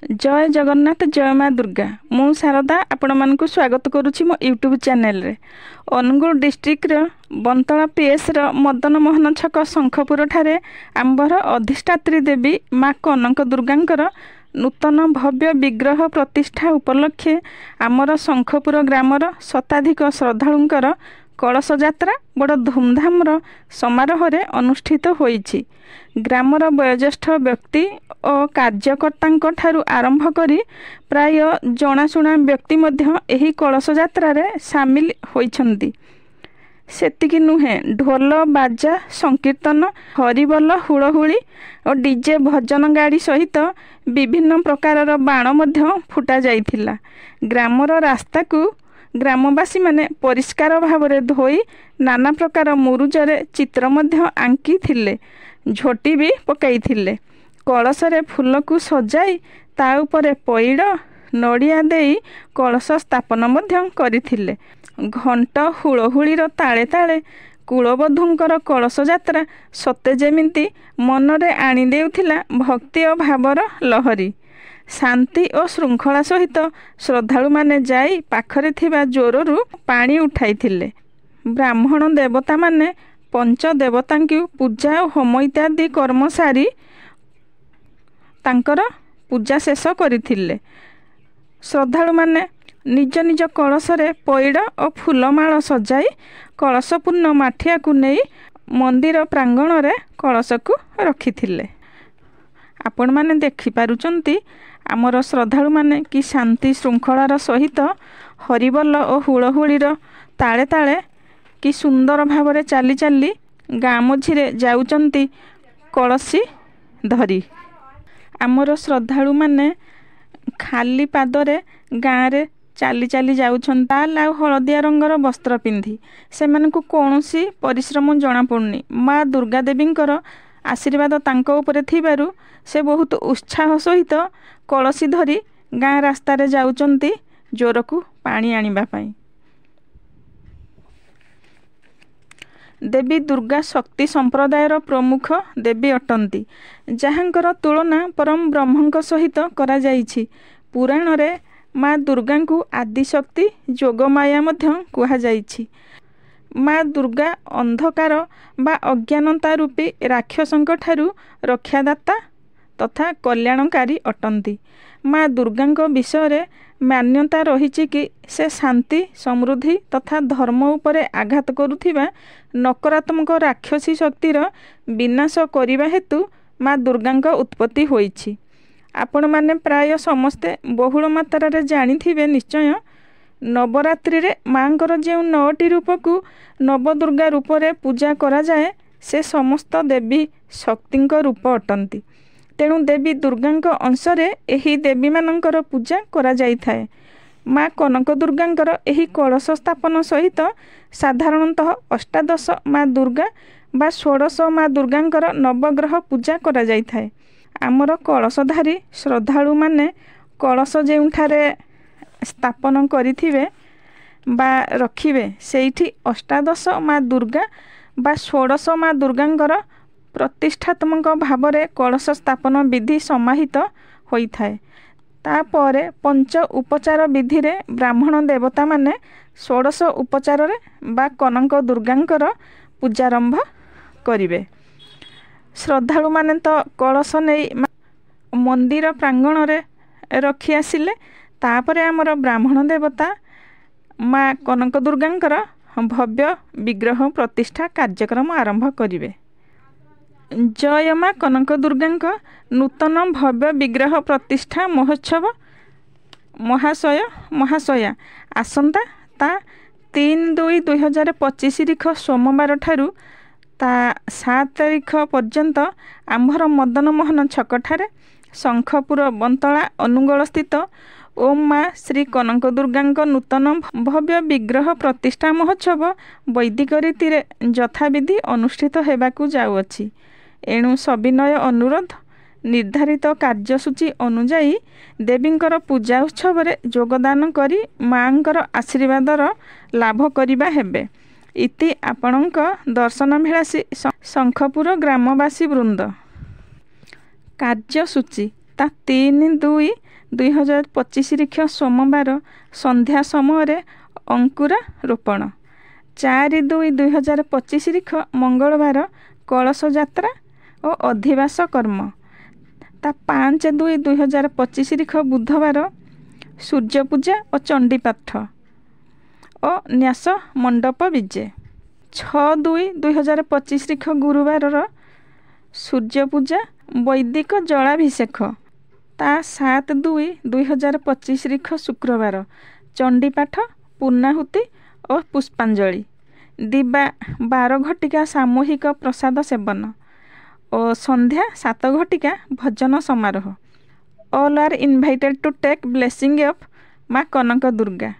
जय जगन्नाथ जय माँ दुर्गा मु शारदा आपण मानक स्वागत करुच्ची मो यूट्यूब चैनल रे। अनुगुल डिस्ट्रिक्ट बंतला पीएस मदन मोहन छक शंखपुर ठारे आंबर अधिष्ठात्री देवी माँ कनक दुर्गांकर नूतन भव्य विग्रह प्रतिष्ठा उपलक्षे आमर शंखपुर ग्रामर शताधिक श्रद्धालुंकर कलश यात्रा बड़ धूमधाम समारोह रे अनुष्ठित होईछि। ग्रामर वयोज्येष्ठ व्यक्ति और कार्यकर्ता ठारू आरंभ करी प्राय जनाशुना व्यक्ति मध्य एही कलश यात्रा रे सामिल होइछन्ति। सेतिकी नुहे ढोल बाजा संकीर्तन हरिबोल हुड़हुड़ी और डीजे भजन गाड़ी सहित विभिन्न प्रकार बाण मध्य फुटा जाइथिला। ग्रामर रास्ता को ग्रामवासी माने परिष्कार भाव में धोई नाना प्रकार मुरुजरे चित्र मध्य आंकी थिले, झोटी भी पकाई थिले। कलश रे फूल को सजाई ता उपरे पैड़ नड़िया देई कलश स्थापन मध्य करिथिले। घंट हुड़हुड़ीर ताले ताले कुलबधूंकर कलश यात्रा सते जेमिति मनरे आनी देउथिला भक्ति और भावर लहरी। शांति और श्रृंखला सहित श्रद्धालु माने जाई पाखरे थिबा जोररु पानी उठाइथिले। ब्राह्मण देवता माने पंच देवतांकु पूजा और होम इत्यादि कर्म सारी तांकर पूजा शेष करिथिले। श्रद्धालु माने निज निज कलश रे पैड़ और फूलमाଳ सजाई कलशपूर्ण माठिया को नहीं मंदिर प्रांगण रे कलश को रखिथिले। आपण माने देखि पारुचंती आमर श्रद्धालु माने कि शांति श्रृंखलार सहित हरिबोल और हुड़हुड़ीर ताले ताले कि सुंदर भाव में चाली चाली गाँ मझिरे जाउचंती कलसी धरी। आमर श्रद्धालु माने खाली पादरे गाँ रे चाली चाली जाउछन। लाल आ हलदिया रंगर वस्त्र पिंधि सेमानकु कौनसी परिश्रम जଣା पड़ुनी। माँ दुर्गा देवींकर आशीर्वाद तांको उपरे थिबारु से बहुत उत्साह सहित कलसी धरी गाँ रास्ता रे जाउचंती जोरकु पानी आनिबा पई। देवी दुर्गा शक्ति संप्रदायर प्रमुख देवी अटंती, जहाँकर तुलना परम ब्रह्मंक सहित करा जाइछि। पुराण रे माँ दुर्गा को आदिशक्ति जोगमाया मध्य कुहा जाइछि। माँ दुर्गा अंधकार बा अज्ञानता रूपी राक्षसंक ठारू रक्षादाता तथा कल्याणकारी अटंती। माँ दुर्गा विषय रे मान्यता रही कि से शांति समृद्धि तथा धर्म उपरे आघात करुथिबा नकारात्मक राक्षसी शक्तिर विनाश करिबा हेतु माँ दुर्गा उत्पत्ति होइछि। आपण माने प्राय समस्ते बहुल मात्रा रे जानिथिबे निश्चय। नवरात्रि रे मांकर जे 9टी रूप को नवदुर्गा रूप रे पूजा करा जाए से समस्त देवी शक्तिंक रूप अटंती। तेणु देवी दुर्गांक अंशरे एही देवी मानकर पूजा करा जाई थाए। माँ कनक दुर्गांकर एही कलश स्थापन सहित साधारणतः अष्टादश माँ दुर्गा बा 16 माँ दुर्गांकर नवग्रह पूजा करा जाई थाए। आमर कलशधारी श्रद्धालु माने कलश जेउठारे स्थापन करिथिबे बा रखिबे सेठी अष्टादश माँ दुर्गा बा 16 माँ दुर्गांकर प्रतिष्ठात्मक भाव में कलश स्थापन विधि समाहित होता है। तापरे पंच उपचार विधि रे ब्राह्मण देवता माने 16 उपचार रे बा कनक दुर्गांकर पूजारंभ करिवे। श्रद्धालु माने तो कलश नहीं मंदिर प्रांगण रे रखी आसिले तापरे आमर ब्राह्मण देवता माँ कनक दुर्गांकर भव्य विग्रह प्रतिष्ठा कार्यक्रम आरंभ करिवे। जय माँ कनक दुर्गांक नूतन भव्य विग्रह प्रतिष्ठा महोत्सव महाशया आसंता ता 3/2/2025 तारीख सोमवार ठारू ता 7 तारीख पर्यंत आंभर मदन मोहन छक ठारे शंखपुर बंतला अनुगोल स्थित ओम माँ श्री कनक दुर्गांक नूतन भव्य विग्रह प्रतिष्ठा महोत्सव वैदिक रीति रे यथाविधि अनुष्ठित हेबाकु जाउअछि। एणु सविनय अनुरोध निर्धारित कार्यसूची अनुजाई देवींकर पूजा उत्सव रे योगदान करी मांकर आशीर्वादर लाभ करिबा हेबे। इति आपणक दर्शनभिलाषी शंखपुर ग्रामवासी वृंद। कार्यसूची ता 3/2 2025 ସୋମବାର ସନ୍ଧ୍ୟା ସମୟରେ ଅଙ୍କୁରାରୋପଣ। 4/2/2025 ମଙ୍ଗଳବାର କଳସ ଯାତ୍ରା ଓ ଅଧିବାସ କର୍ମ। ତା 5/2/2025 ବୁଧବାର ସୂର୍ଯ୍ୟପୂଜା ଓ ଚଣ୍ଡୀପାଠ ଓ ନ୍ୟାସ ମଣ୍ଡପ ବିଜେ। 6/2/2025 ଗୁରୁବାରର ସୂର୍ଯ୍ୟପୂଜା ବୈଦିକ ଜଳାଭିଷେକ। ତା 7/2/2025 ଶୁକ୍ରବାର ଚଣ୍ଡୀପାଠ ପୂର୍ଣ୍ଣାହୁତି ଓ ପୁଷ୍ପାଞ୍ଜଳି। ଦିବା 12 ଘଟିକା ସାମୂହିକ ପ୍ରସାଦ ସେବନ ଓ ସନ୍ଧ୍ୟା 7 ଘଟିକା ଭଜନ ସମାରୋହ। All are invited to take blessing of Maa Kanak Durga.